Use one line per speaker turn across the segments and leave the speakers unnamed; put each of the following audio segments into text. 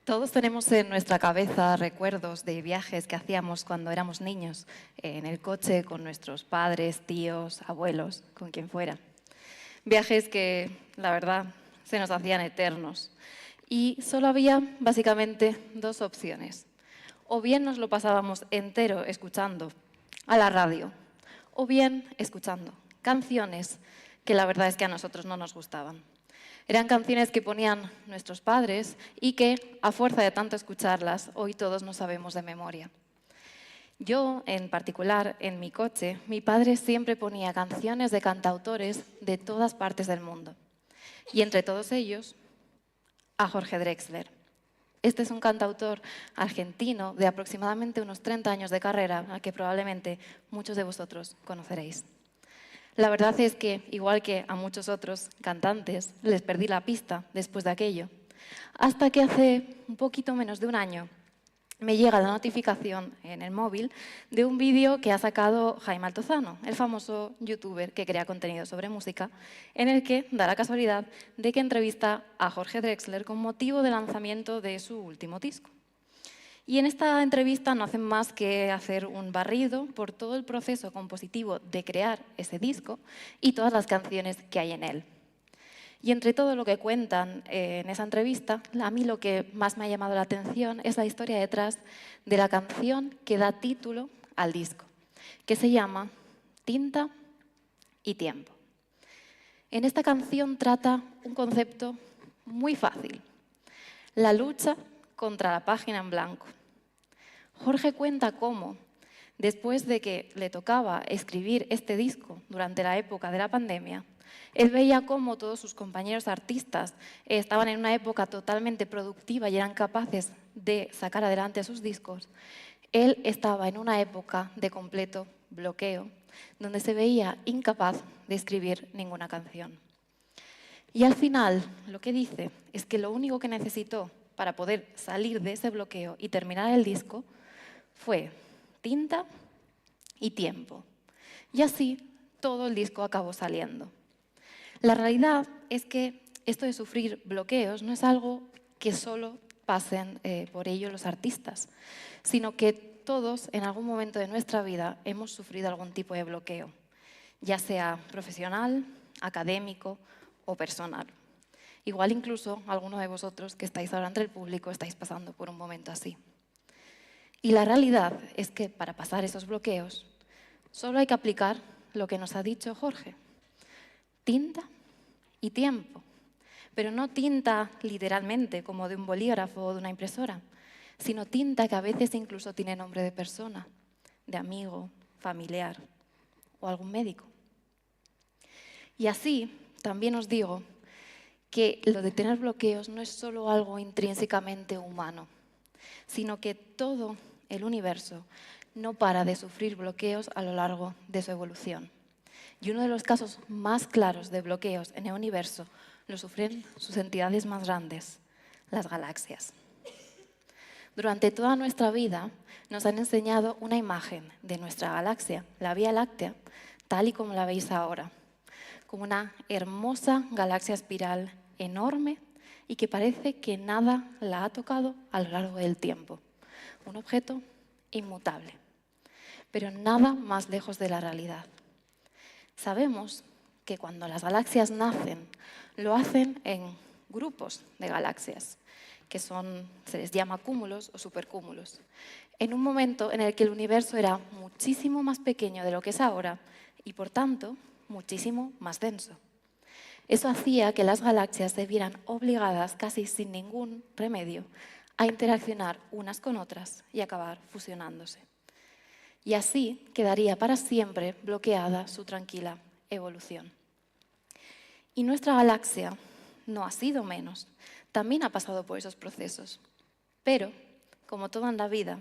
Todos tenemos en nuestra cabeza recuerdos de viajes que hacíamos cuando éramos niños, en el coche con nuestros padres, tíos, abuelos, con quien fuera. Viajes que, la verdad, se nos hacían eternos. Y solo había, básicamente, dos opciones. O bien nos lo pasábamos entero escuchando a la radio, o bien escuchando canciones que la verdad es que a nosotros no nos gustaban. Eran canciones que ponían nuestros padres y que, a fuerza de tanto escucharlas, hoy todos nos sabemos de memoria. Yo, en particular, en mi coche, mi padre siempre ponía canciones de cantautores de todas partes del mundo. Y entre todos ellos, a Jorge Drexler. Este es un cantautor argentino de aproximadamente unos 30 años de carrera, al que probablemente muchos de vosotros conoceréis. La verdad es que, igual que a muchos otros cantantes, les perdí la pista después de aquello, hasta que hace un poquito menos de un año me llega la notificación en el móvil de un vídeo que ha sacado Jaime Altozano, el famoso youtuber que crea contenido sobre música, en el que da la casualidad de que entrevista a Jorge Drexler con motivo del lanzamiento de su último disco. Y en esta entrevista no hacen más que hacer un barrido por todo el proceso compositivo de crear ese disco y todas las canciones que hay en él. Y entre todo lo que cuentan en esa entrevista, a mí lo que más me ha llamado la atención es la historia detrás de la canción que da título al disco, que se llama Tinta y Tiempo. En esta canción trata un concepto muy fácil: la lucha contra la página en blanco. Jorge cuenta cómo, después de que le tocaba escribir este disco durante la época de la pandemia, él veía cómo todos sus compañeros artistas estaban en una época totalmente productiva y eran capaces de sacar adelante sus discos. Él estaba en una época de completo bloqueo, donde se veía incapaz de escribir ninguna canción. Y al final, lo que dice es que lo único que necesitó para poder salir de ese bloqueo y terminar el disco fue tinta y tiempo. Y así todo el disco acabó saliendo. La realidad es que esto de sufrir bloqueos no es algo que solo pasen por ello los artistas, sino que todos en algún momento de nuestra vida hemos sufrido algún tipo de bloqueo, ya sea profesional, académico o personal. Igual incluso alguno de vosotros que estáis ahora entre el público estáis pasando por un momento así. Y la realidad es que para pasar esos bloqueos solo hay que aplicar lo que nos ha dicho Jorge: tinta y tiempo. Pero no tinta literalmente como de un bolígrafo o de una impresora, sino tinta que a veces incluso tiene nombre de persona, de amigo, familiar o algún médico. Y así también os digo que lo de tener bloqueos no es solo algo intrínsecamente humano, sino que todo el universo no para de sufrir bloqueos a lo largo de su evolución. Y uno de los casos más claros de bloqueos en el universo lo sufren sus entidades más grandes, las galaxias. Durante toda nuestra vida nos han enseñado una imagen de nuestra galaxia, la Vía Láctea, tal y como la veis ahora, como una hermosa galaxia espiral enorme y que parece que nada la ha tocado a lo largo del tiempo. Un objeto inmutable, pero nada más lejos de la realidad. Sabemos que cuando las galaxias nacen, lo hacen en grupos de galaxias, que se les llama cúmulos o supercúmulos, en un momento en el que el universo era muchísimo más pequeño de lo que es ahora y, por tanto, muchísimo más denso. Eso hacía que las galaxias se vieran obligadas, casi sin ningún remedio, a interaccionar unas con otras y acabar fusionándose. Y así quedaría para siempre bloqueada su tranquila evolución. Y nuestra galaxia no ha sido menos, también ha pasado por esos procesos. Pero, como todo en la vida,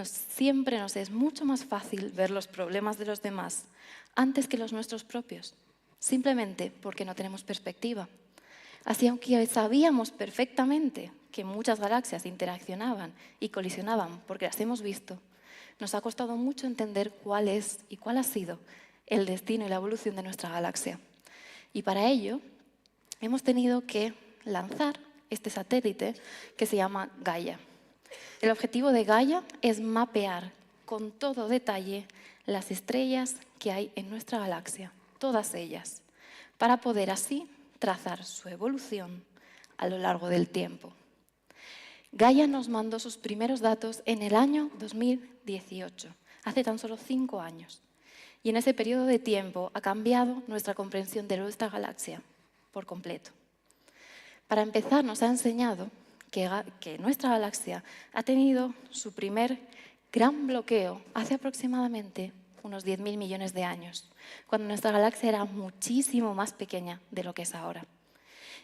siempre nos es mucho más fácil ver los problemas de los demás antes que los nuestros propios, simplemente porque no tenemos perspectiva. Así, aunque sabíamos perfectamente que muchas galaxias interaccionaban y colisionaban porque las hemos visto, nos ha costado mucho entender cuál es y cuál ha sido el destino y la evolución de nuestra galaxia. Y para ello hemos tenido que lanzar este satélite que se llama Gaia. El objetivo de Gaia es mapear con todo detalle las estrellas que hay en nuestra galaxia, todas ellas, para poder así trazar su evolución a lo largo del tiempo. Gaia nos mandó sus primeros datos en el año 2018, hace tan solo 5 años. Y en ese periodo de tiempo ha cambiado nuestra comprensión de nuestra galaxia por completo. Para empezar, nos ha enseñado que nuestra galaxia ha tenido su primer gran bloqueo hace aproximadamente unos 10.000 millones de años, cuando nuestra galaxia era muchísimo más pequeña de lo que es ahora.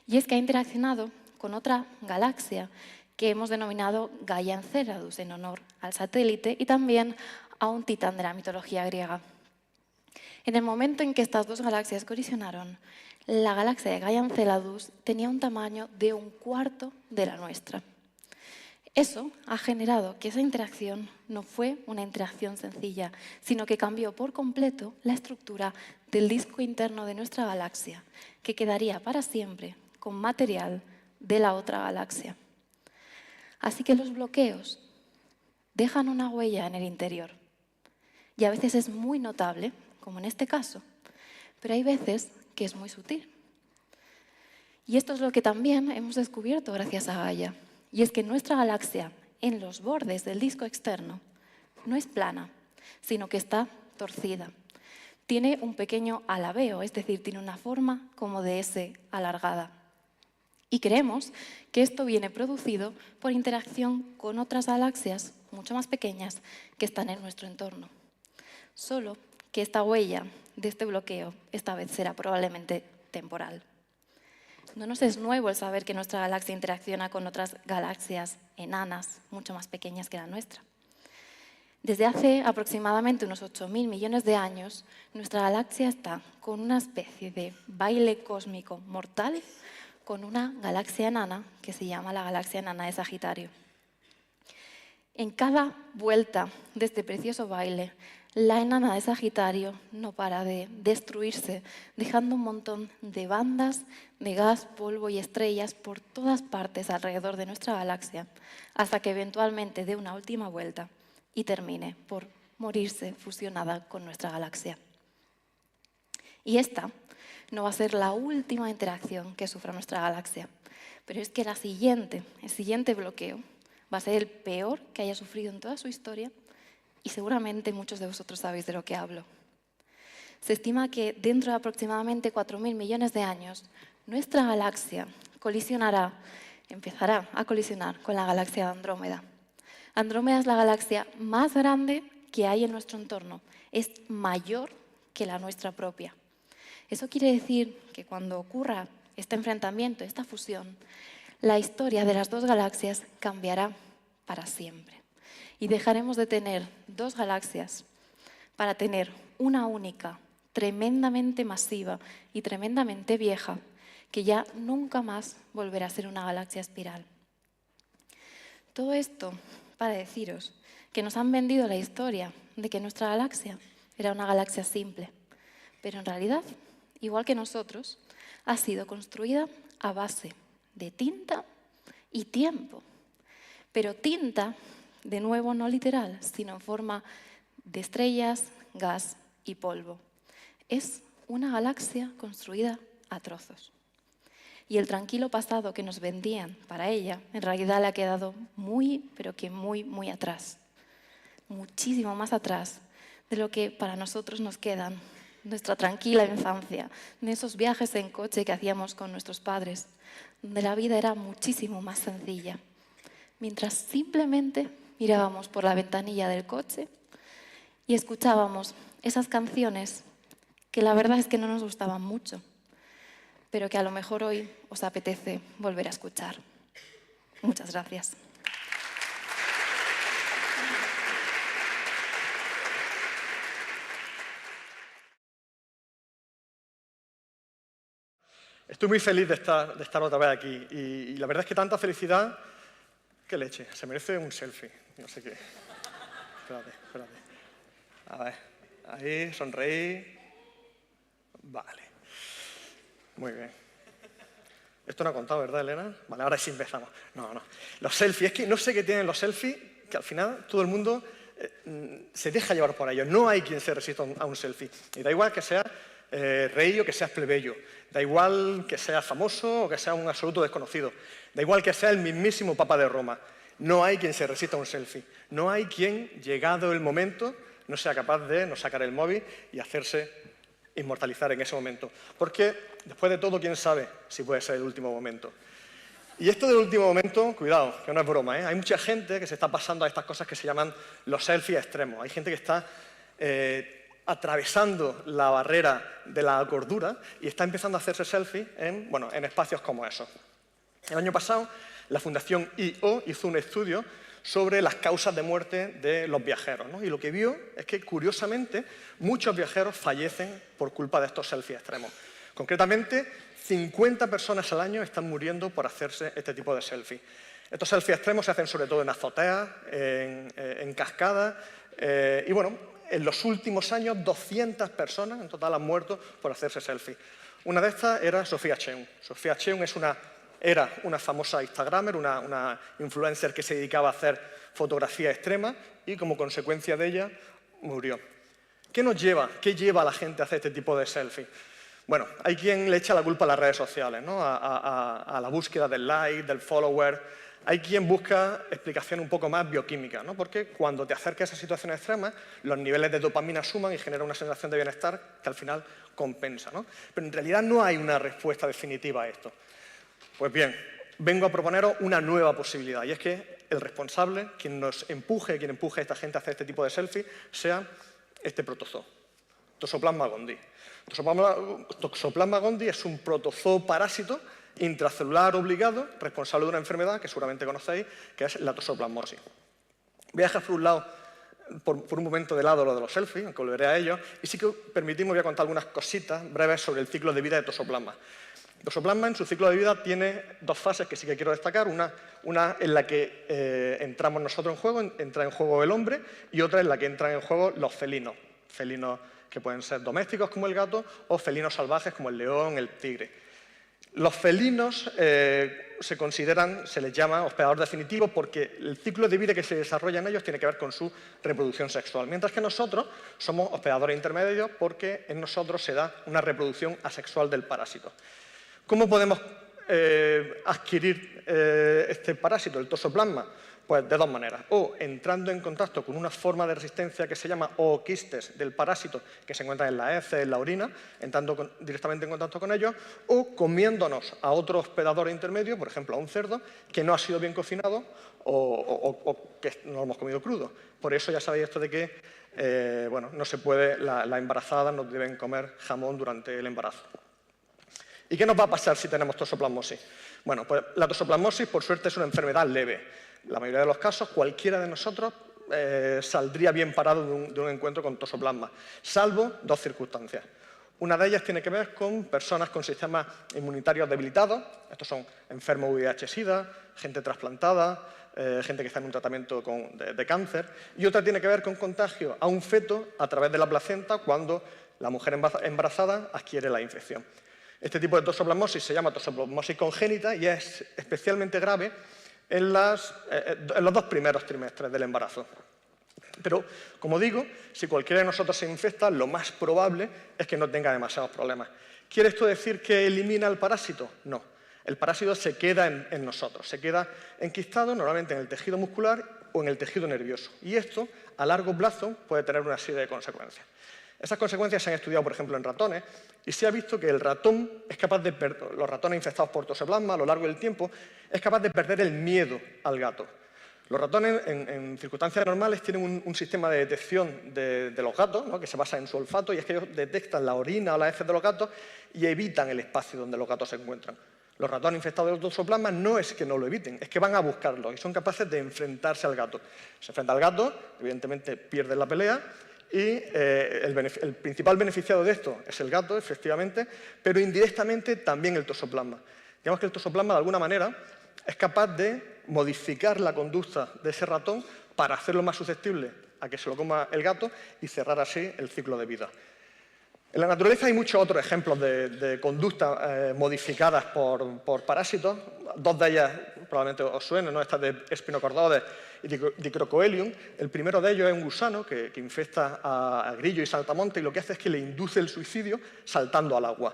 Y es que ha interaccionado con otra galaxia que hemos denominado Gaia Enceladus, en honor al satélite y también a un titán de la mitología griega. En el momento en que estas dos galaxias colisionaron, la galaxia de Gaia Enceladus tenía un tamaño de 1/4 de la nuestra. Eso ha generado que esa interacción no fue una interacción sencilla, sino que cambió por completo la estructura del disco interno de nuestra galaxia, que quedaría para siempre con material de la otra galaxia. Así que los bloqueos dejan una huella en el interior. Y a veces es muy notable, como en este caso, pero hay veces que es muy sutil. Y esto es lo que también hemos descubierto gracias a Gaia. Y es que nuestra galaxia, en los bordes del disco externo, no es plana, sino que está torcida. Tiene un pequeño alabeo, es decir, tiene una forma como de S alargada. Y creemos que esto viene producido por interacción con otras galaxias mucho más pequeñas que están en nuestro entorno. Solo que esta huella de este bloqueo esta vez será probablemente temporal. No nos es nuevo el saber que nuestra galaxia interacciona con otras galaxias enanas, mucho más pequeñas que la nuestra. Desde hace aproximadamente unos 8.000 millones de años, nuestra galaxia está con una especie de baile cósmico mortal con una galaxia enana que se llama la galaxia enana de Sagitario. En cada vuelta de este precioso baile, la enana de Sagitario no para de destruirse, dejando un montón de bandas de gas, polvo y estrellas por todas partes alrededor de nuestra galaxia, hasta que eventualmente dé una última vuelta y termine por morirse fusionada con nuestra galaxia. Y esta no va a ser la última interacción que sufra nuestra galaxia, pero es que el siguiente bloqueo va a ser el peor que haya sufrido en toda su historia y seguramente muchos de vosotros sabéis de lo que hablo. Se estima que dentro de aproximadamente 4.000 millones de años, nuestra galaxia empezará a colisionar con la galaxia de Andrómeda. Andrómeda es la galaxia más grande que hay en nuestro entorno. Es mayor que la nuestra propia. Eso quiere decir que cuando ocurra este enfrentamiento, esta fusión, la historia de las dos galaxias cambiará para siempre. Y dejaremos de tener dos galaxias para tener una única, tremendamente masiva y tremendamente vieja, que ya nunca más volverá a ser una galaxia espiral. Todo esto para deciros que nos han vendido la historia de que nuestra galaxia era una galaxia simple, pero en realidad, igual que nosotros, ha sido construida a base de tinta y tiempo. Pero tinta, de nuevo, no literal, sino en forma de estrellas, gas y polvo. Es una galaxia construida a trozos. Y el tranquilo pasado que nos vendían para ella, en realidad le ha quedado muy, pero que muy, muy atrás. Muchísimo más atrás de lo que para nosotros nos quedan nuestra tranquila infancia, de esos viajes en coche que hacíamos con nuestros padres, donde la vida era muchísimo más sencilla. Mientras simplemente mirábamos por la ventanilla del coche y escuchábamos esas canciones que la verdad es que no nos gustaban mucho, pero que a lo mejor hoy os apetece volver a escuchar. Muchas gracias.
Estoy muy feliz de estar otra vez aquí y la verdad es que tanta felicidad, qué leche, se merece un selfie, no sé qué. Espérate. A ver, ahí, sonreí. Vale, muy bien. Esto no ha contado, ¿verdad, Elena? Vale, ahora sí empezamos. No. Los selfies, es que no sé qué tienen los selfies, que al final todo el mundo se deja llevar por ellos. No hay quien se resista a un selfie. Y da igual que sea rey o que seas plebeyo. Da igual que seas famoso o que seas un absoluto desconocido. Da igual que sea el mismísimo Papa de Roma. No hay quien se resista a un selfie. No hay quien, llegado el momento, no sea capaz de no sacar el móvil y hacerse inmortalizar en ese momento. Porque, después de todo, ¿quién sabe si puede ser el último momento? Y esto del último momento, cuidado, que no es broma, ¿eh? Hay mucha gente que se está pasando a estas cosas que se llaman los selfies extremos. Hay gente que está atravesando la barrera de la cordura y está empezando a hacerse selfies en espacios como esos. El año pasado, la Fundación I.O. hizo un estudio sobre las causas de muerte de los viajeros, ¿no? Y lo que vio es que, curiosamente, muchos viajeros fallecen por culpa de estos selfies extremos. Concretamente, 50 personas al año están muriendo por hacerse este tipo de selfies. Estos selfies extremos se hacen sobre todo en azoteas, en cascadas, y bueno, en los últimos años 200 personas en total han muerto por hacerse selfies. Una de estas era Sofía Cheung. Sofía Cheung era una famosa instagramer, una influencer que se dedicaba a hacer fotografía extrema y como consecuencia de ella murió. ¿Qué lleva a la gente a hacer este tipo de selfies? Bueno, hay quien le echa la culpa a las redes sociales, ¿no? a la búsqueda del like, del follower. Hay quien busca explicación un poco más bioquímica, ¿no? Porque cuando te acercas a esas situaciones extremas, los niveles de dopamina suman y genera una sensación de bienestar que al final compensa, ¿no? Pero en realidad no hay una respuesta definitiva a esto. Pues bien, vengo a proponeros una nueva posibilidad, y es que el responsable, quien empuje a esta gente a hacer este tipo de selfies, sea este protozoo, Toxoplasma gondii. Toxoplasma gondii es un protozoo parásito intracelular obligado, responsable de una enfermedad que seguramente conocéis, que es la toxoplasmosis. Voy a dejar por un momento de lado lo de los selfies, aunque volveré a ello, y sí que permitidme, voy a contar algunas cositas breves sobre el ciclo de vida de Toxoplasma. Toxoplasma en su ciclo de vida tiene dos fases que sí que quiero destacar, una en la que entramos nosotros en juego, entra en juego el hombre, y otra en la que entran en juego los felinos que pueden ser domésticos como el gato o felinos salvajes como el león, el tigre. Los felinos se les llama hospedador definitivo porque el ciclo de vida que se desarrolla en ellos tiene que ver con su reproducción sexual, mientras que nosotros somos hospedadores intermedios porque en nosotros se da una reproducción asexual del parásito. ¿Cómo podemos adquirir este parásito, el toxoplasma? Pues de dos maneras. O entrando en contacto con una forma de resistencia que se llama ooquistes del parásito, que se encuentra en la heces, en la orina, entrando directamente en contacto con ellos, o comiéndonos a otro hospedador intermedio, por ejemplo a un cerdo, que no ha sido bien cocinado o que no lo hemos comido crudo. Por eso ya sabéis esto de que no se puede, la embarazada no deben comer jamón durante el embarazo. ¿Y qué nos va a pasar si tenemos toxoplasmosis? Bueno, pues la toxoplasmosis, por suerte, es una enfermedad leve. La mayoría de los casos, cualquiera de nosotros saldría bien parado de un encuentro con toxoplasma, salvo dos circunstancias. Una de ellas tiene que ver con personas con sistemas inmunitarios debilitados. Estos son enfermos VIH-Sida, gente trasplantada, gente que está en un tratamiento de cáncer. Y otra tiene que ver con contagio a un feto a través de la placenta cuando la mujer embarazada adquiere la infección. Este tipo de toxoplasmosis se llama toxoplasmosis congénita y es especialmente grave en los dos primeros trimestres del embarazo. Pero, como digo, si cualquiera de nosotros se infecta, lo más probable es que no tenga demasiados problemas. ¿Quiere esto decir que elimina el parásito? No. El parásito se queda en nosotros, se queda enquistado normalmente en el tejido muscular o en el tejido nervioso. Y esto, a largo plazo, puede tener una serie de consecuencias. Esas consecuencias se han estudiado, por ejemplo, en ratones, y se ha visto que el ratón es capaz de los ratones infectados por toxoplasma a lo largo del tiempo, es capaz de perder el miedo al gato. Los ratones, en circunstancias normales, tienen un sistema de detección de los gatos, ¿no? Que se basa en su olfato, y es que ellos detectan la orina o las heces de los gatos y evitan el espacio donde los gatos se encuentran. Los ratones infectados de toxoplasma no es que no lo eviten, es que van a buscarlo y son capaces de enfrentarse al gato. Se enfrenta al gato, evidentemente pierden la pelea, y el principal beneficiado de esto es el gato, efectivamente, pero indirectamente también el toxoplasma. Digamos que el toxoplasma, de alguna manera, es capaz de modificar la conducta de ese ratón para hacerlo más susceptible a que se lo coma el gato y cerrar así el ciclo de vida. En la naturaleza hay muchos otros ejemplos de conductas modificadas por parásitos. Dos de ellas probablemente os suenen, ¿no? Estas de Spinocordodes y Dicrocoelium. El primero de ellos es un gusano que infecta a grillo y saltamontes y lo que hace es que le induce el suicidio saltando al agua.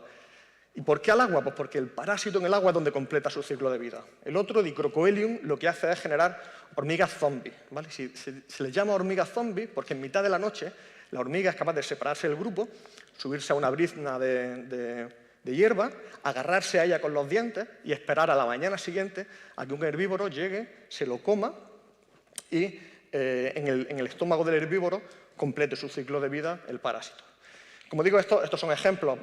¿Y por qué al agua? Pues porque el parásito en el agua es donde completa su ciclo de vida. El otro, Dicrocoelium, lo que hace es generar hormigas zombies, ¿vale? Se les llama hormigas zombies porque en mitad de la noche la hormiga es capaz de separarse del grupo, subirse a una brizna de hierba, agarrarse a ella con los dientes y esperar a la mañana siguiente a que un herbívoro llegue, se lo coma y en el estómago del herbívoro complete su ciclo de vida el parásito. Como digo, estos son ejemplos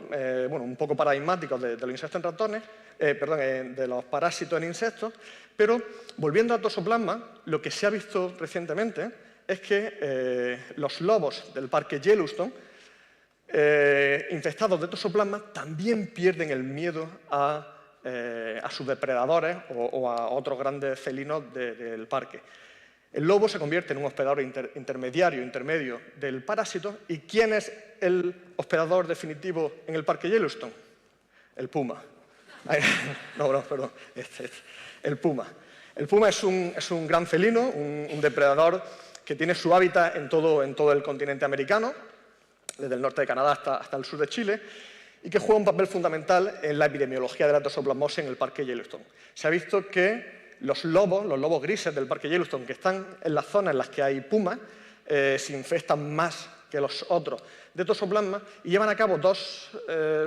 un poco paradigmáticos de los insectos en ratones, de los parásitos en insectos, pero volviendo a Toxoplasma, lo que se ha visto recientemente es que los lobos del parque Yellowstone, infectados de Toxoplasma, también pierden el miedo a sus depredadores o a otros grandes felinos del parque. El lobo se convierte en un hospedador intermedio del parásito. ¿Y quién es el hospedador definitivo en el parque Yellowstone? El puma. Perdón. El puma. El puma es un gran felino, un depredador que tiene su hábitat en todo el continente americano, desde el norte de Canadá hasta el sur de Chile, y que juega un papel fundamental en la epidemiología de la toxoplasmosis en el parque Yellowstone. Se ha visto que los lobos grises del parque Yellowstone, que están en las zonas en las que hay pumas, se infestan más que los otros de toxoplasma y llevan a cabo dos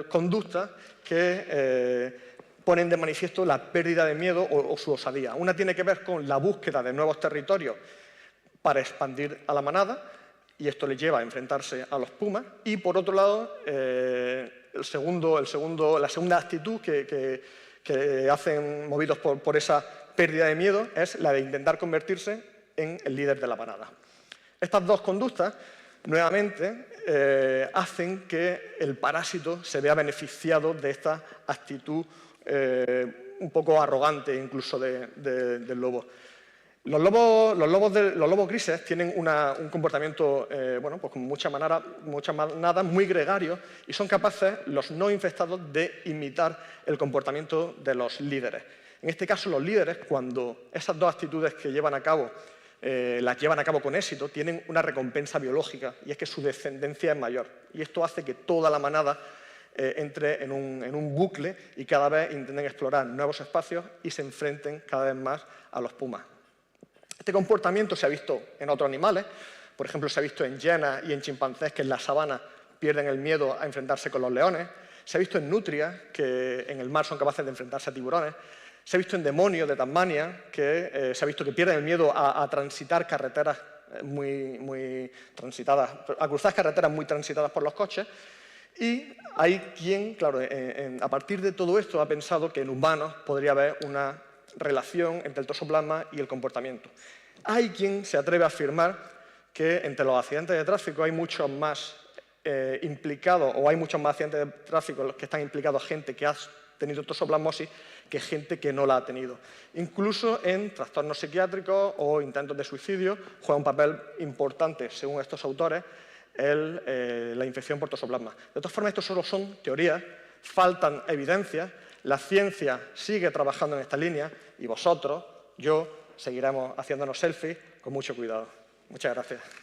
conductas que ponen de manifiesto la pérdida de miedo o su osadía. Una tiene que ver con la búsqueda de nuevos territorios para expandir a la manada, y esto les lleva a enfrentarse a los pumas. Y por otro lado, la segunda actitud que hacen movidos por esa pérdida de miedo es la de intentar convertirse en el líder de la manada. Estas dos conductas, nuevamente, hacen que el parásito se vea beneficiado de esta actitud un poco arrogante incluso del lobo. Los lobos grises tienen un comportamiento, con muchas manadas muy gregarios y son capaces, los no infectados, de imitar el comportamiento de los líderes. En este caso, los líderes, cuando esas dos actitudes que llevan a cabo las llevan a cabo con éxito, tienen una recompensa biológica, y es que su descendencia es mayor. Y esto hace que toda la manada entre en un bucle y cada vez intenten explorar nuevos espacios y se enfrenten cada vez más a los pumas. Este comportamiento se ha visto en otros animales. Por ejemplo, se ha visto en hienas y en chimpancés que en la sabana pierden el miedo a enfrentarse con los leones. Se ha visto en nutrias que en el mar son capaces de enfrentarse a tiburones. Se ha visto en demonios de Tasmania que se ha visto que pierden el miedo a transitar carreteras muy transitadas, a cruzar carreteras muy transitadas por los coches. Y hay quien, claro, a partir de todo esto ha pensado que en humanos podría haber una relación entre el toxoplasma y el comportamiento. Hay quien se atreve a afirmar que entre los accidentes de tráfico hay muchos más implicados, o hay muchos más accidentes de tráfico en los que están implicados gente que ha tenido toxoplasmosis que gente que no la ha tenido. Incluso en trastornos psiquiátricos o intentos de suicidio juega un papel importante, según estos autores, la infección por toxoplasma. De todas formas, esto solo son teorías, faltan evidencias, la ciencia sigue trabajando en esta línea y vosotros, yo, seguiremos haciéndonos selfies con mucho cuidado. Muchas gracias.